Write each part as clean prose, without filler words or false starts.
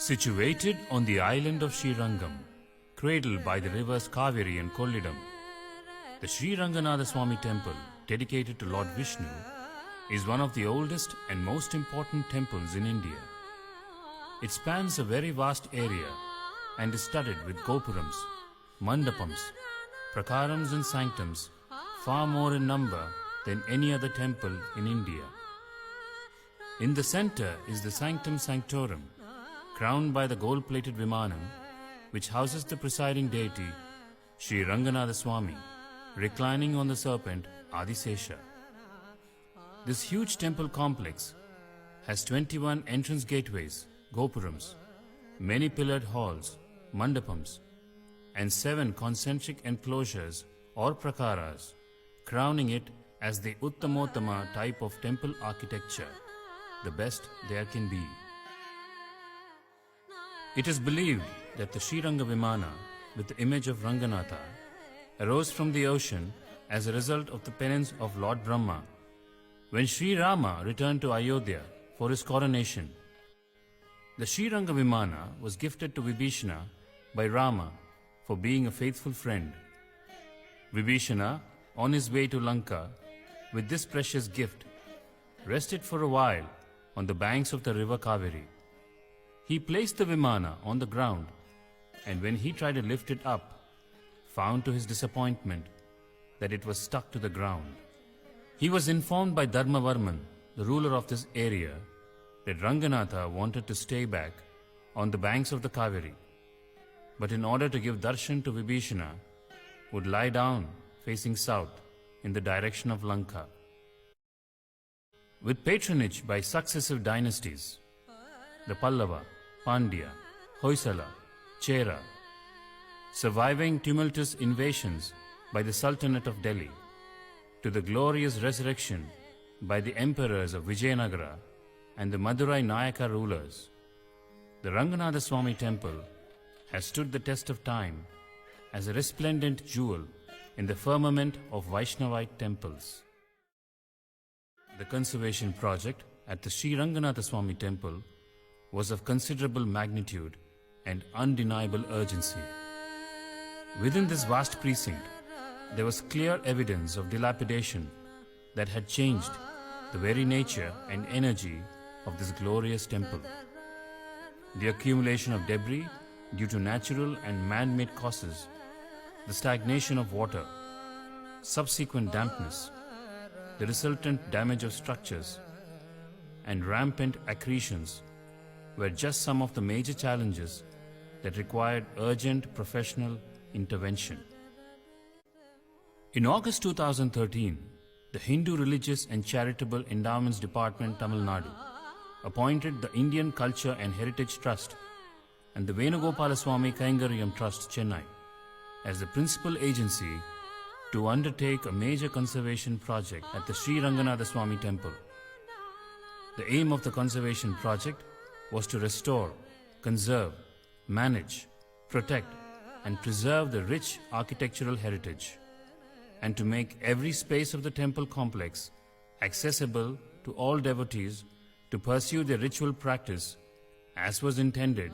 Situated on the island of Srirangam, cradled by the rivers Kaveri and Kollidam, the Ranganathaswamy temple, dedicated to Lord Vishnu, is one of the oldest and most important temples in India. It spans a very vast area and is studded with gopurams, mandapams, prakarams and sanctums, far more in number than any other temple in India. In the center is the Sanctum Sanctorum, crowned by the gold-plated Vimanam, which houses the presiding deity, Sri Ranganathaswamy, reclining on the serpent Adisesha. This huge temple complex has 21 entrance gateways, gopurams, many pillared halls, mandapams, and 7 concentric enclosures or prakaras, crowning it as the Uttamottama type of temple architecture, the best there can be. It is believed that the Sriranga Vimana, with the image of Ranganatha, arose from the ocean as a result of the penance of Lord Brahma when Sri Rama returned to Ayodhya for his coronation. The Sriranga Vimana was gifted to Vibhishana by Rama for being a faithful friend. Vibhishana, on his way to Lanka with this precious gift, rested for a while on the banks of the river Kaveri. He placed the Vimana on the ground, and when he tried to lift it up, found to his disappointment that it was stuck to the ground. He was informed by Dharmavarman, the ruler of this area, that Ranganatha wanted to stay back on the banks of the Kaveri, but in order to give darshan to Vibhishana, would lie down facing south in the direction of Lanka. With patronage by successive dynasties, the Pallava, Pandya, Hoysala, Chera, surviving tumultuous invasions by the Sultanate of Delhi, to the glorious resurrection by the emperors of Vijayanagara and the Madurai Nayaka rulers, the Ranganathaswamy temple has stood the test of time as a resplendent jewel in the firmament of Vaishnavite temples. The conservation project at the Sri Ranganathaswamy temple was of considerable magnitude and undeniable urgency. Within this vast precinct, there was clear evidence of dilapidation that had changed the very nature and energy of this glorious temple. The accumulation of debris due to natural and man-made causes, the stagnation of water, subsequent dampness, the resultant damage of structures, and rampant accretions were just some of the major challenges that required urgent professional intervention. In August 2013, the Hindu Religious and Charitable Endowments Department, Tamil Nadu, appointed the Indian Culture and Heritage Trust and the Venugopalaswamy Kaingaryam Trust, Chennai, as the principal agency to undertake a major conservation project at the Sri Ranganathaswamy temple. The aim of the conservation project was to restore, conserve, manage, protect, and preserve the rich architectural heritage, and to make every space of the temple complex accessible to all devotees to pursue their ritual practice as was intended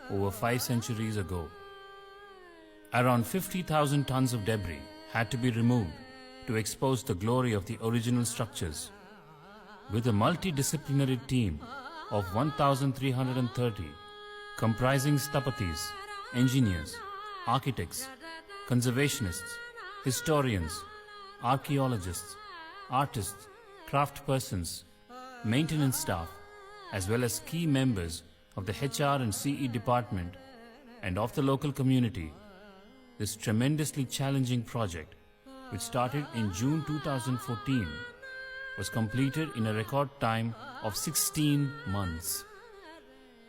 over 5 centuries ago. Around 50,000 tons of debris had to be removed to expose the glory of the original structures. With a multidisciplinary team of 1,330 comprising sthapatis, engineers, architects, conservationists, historians, archaeologists, artists, craftspersons, maintenance staff, as well as key members of the HR and CE department and of the local community, this tremendously challenging project, which started in June 2014, was completed in a record time of 16 months.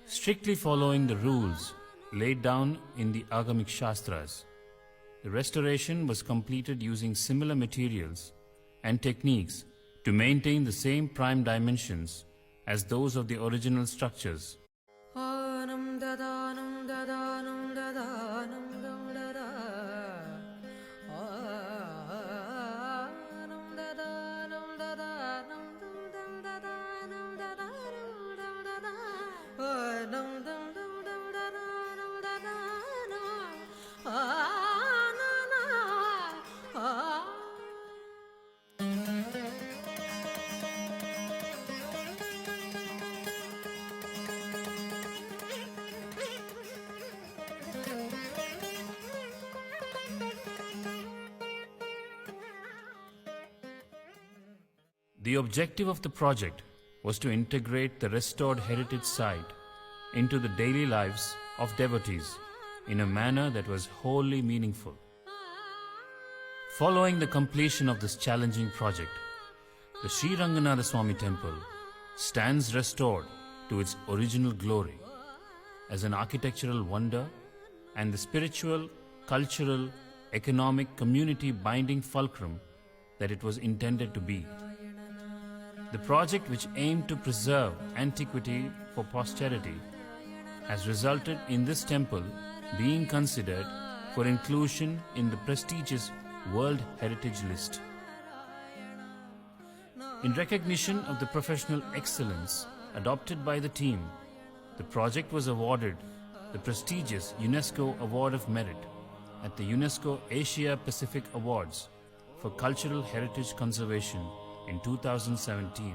Strictly following the rules laid down in the Agamic Shastras, the restoration was completed using similar materials and techniques to maintain the same prime dimensions as those of the original structures. The objective of the project was to integrate the restored heritage site into the daily lives of devotees in a manner that was wholly meaningful. Following the completion of this challenging project, the Sriranganathaswamy temple stands restored to its original glory as an architectural wonder and the spiritual, cultural, economic, community binding fulcrum that it was intended to be. The project, which aimed to preserve antiquity for posterity, has resulted in this temple being considered for inclusion in the prestigious World Heritage List. In recognition of the professional excellence adopted by the team, the project was awarded the prestigious UNESCO Award of Merit at the UNESCO Asia Pacific Awards for Cultural Heritage Conservation in 2017.